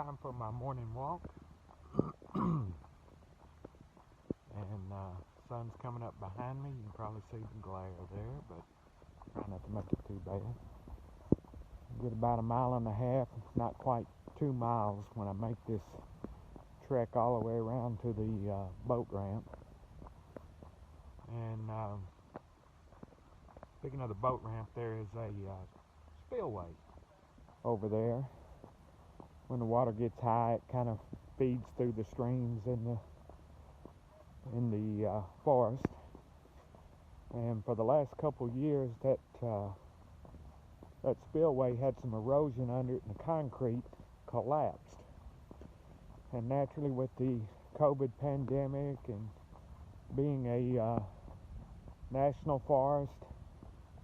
time for my morning walk. And sun's coming up behind me. You can probably see the glare there, but try not to make it too bad. Get about 1.5 miles, not quite 2 miles, when I make this trek all the way around to the boat ramp. And speaking of the boat ramp, there is a spillway over there. When the water gets high, it kind of feeds through the streams in the forest. And for the last couple years, that spillway had some erosion under it, and the concrete collapsed. And naturally, with the COVID pandemic and being a national forest,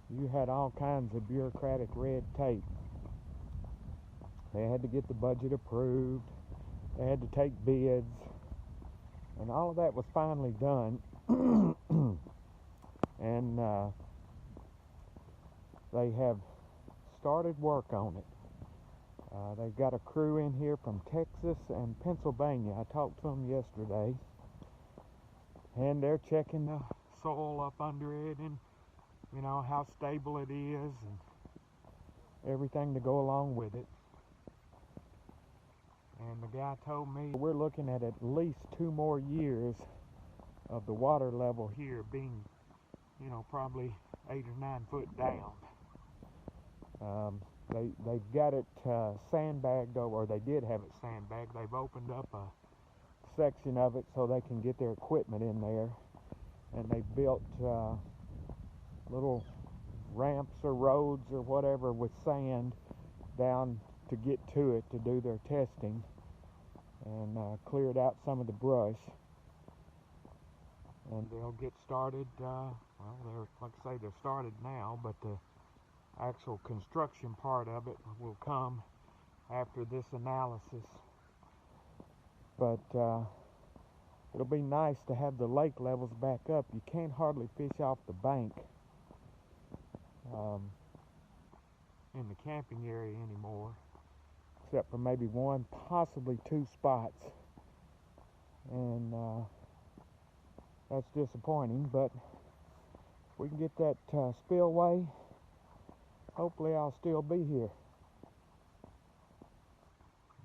you had all kinds of bureaucratic red tape. They had to get the budget approved. They had to take bids. And all of that was finally done. And they have started work on it. They've got a crew in here from Texas and Pennsylvania. I talked to them yesterday. And they're checking the soil up under it, and you know how stable it is and everything to go along with it. And the guy told me we're looking at least 2 more years of the water level here being, you know, probably 8 or 9 foot down. They've got it sandbagged over, or they did have it sandbagged. They've opened up a section of it so they can get their equipment in there, and they built little ramps or roads or whatever with sand down to get to it to do their testing, and cleared out some of the brush. And they'll get started, well, they're, like I say, they're started now, but the actual construction part of it will come after this analysis. But it'll be nice to have the lake levels back up. You can't hardly fish off the bank in the camping area anymore, except for maybe 1, possibly 2 spots. And that's disappointing, but if we can get that spillway, hopefully I'll still be here.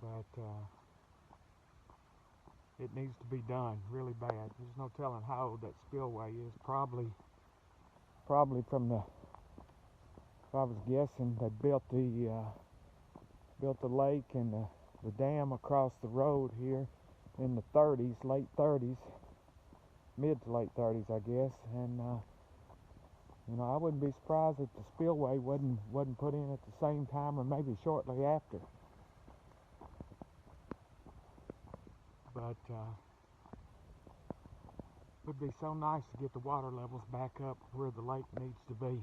But it needs to be done really bad. There's no telling how old that spillway is. Probably from the, if I was guessing, they built the lake and the dam across the road here in the 30s, late 30s, mid to late 30s, I guess. And you know, I wouldn't be surprised if the spillway wasn't put in at the same time, or maybe shortly after. But it would be so nice to get the water levels back up where the lake needs to be.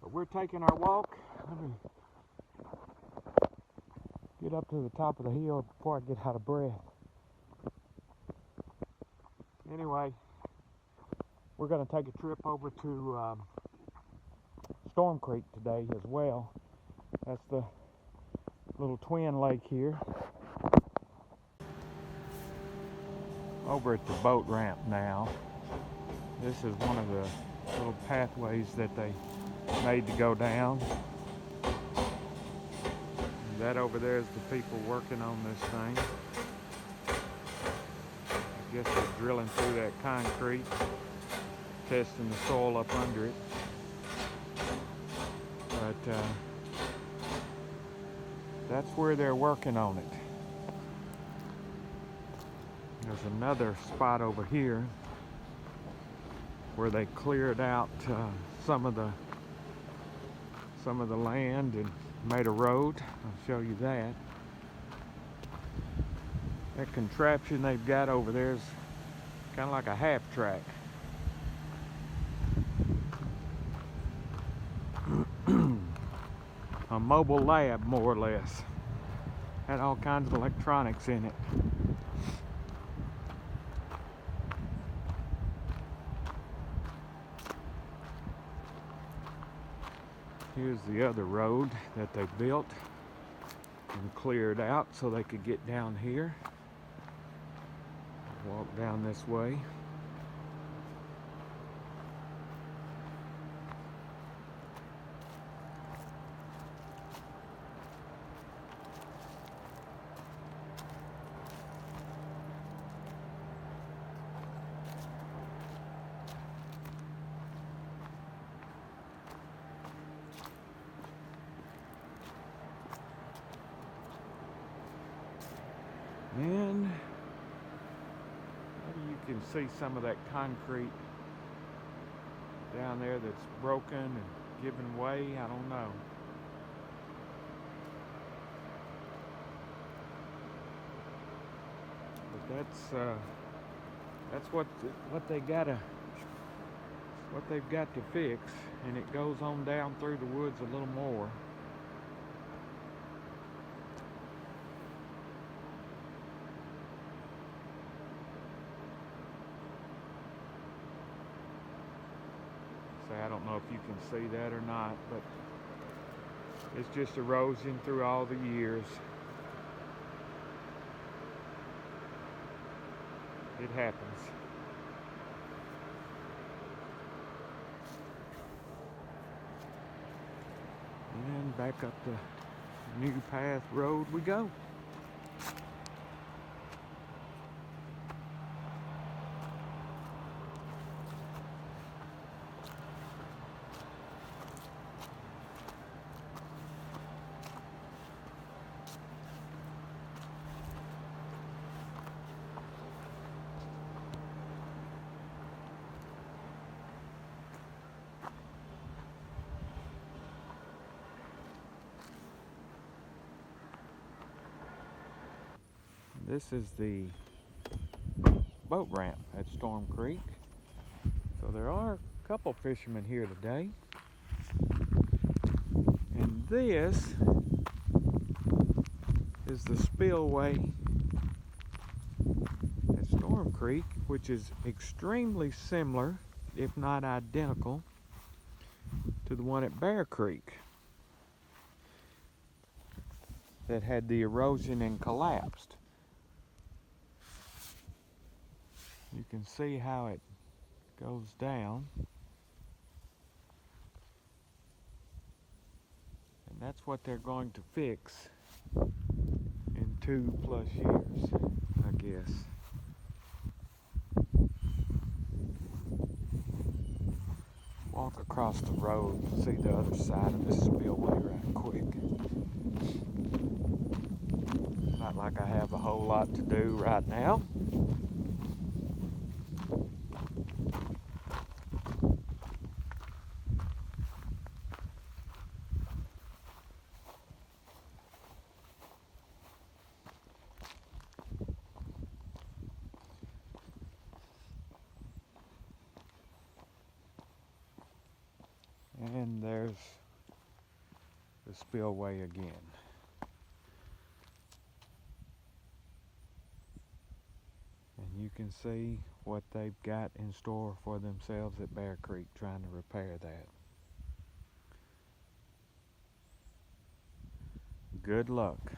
But we're taking our walk. Let me get up to the top of the hill before I get out of breath. Anyway, we're going to take a trip over to Storm Creek today as well. That's the little twin lake here. Over at the boat ramp now. This is one of the little pathways that they made to go down. And that over there is the people working on this thing. I guess they're drilling through that concrete, testing the soil up under it. But that's where they're working on it. There's another spot over here where they cleared out some of the land and made a road. I'll show you that. That contraption they've got over there is kind of like a half track. A mobile lab, more or less. Had all kinds of electronics in it. Here's the other road that they built. and cleared out so they could get down here. Walk down this way. And maybe you can see some of that concrete down there that's broken and giving way. I don't know. But that's what they've got to fix, and it goes on down through the woods a little more. I don't know if you can see that or not, but it's just erosion through all the years. It happens. And back up the new path road we go. This is the boat ramp at Storm Creek. So there are a couple fishermen here today. And this is the Spillway at Storm Creek, which is extremely similar, if not identical, to the one at Bear Creek that had the erosion and collapsed. You can see how it goes down. And that's what they're going to fix in 2+ years, I guess. Walk across the road and see the other side of this spillway right quick. Not like I have a whole lot to do right now. And there's the spillway again. And you can see what they've got in store for themselves at Bear Creek, trying to repair that. Good luck.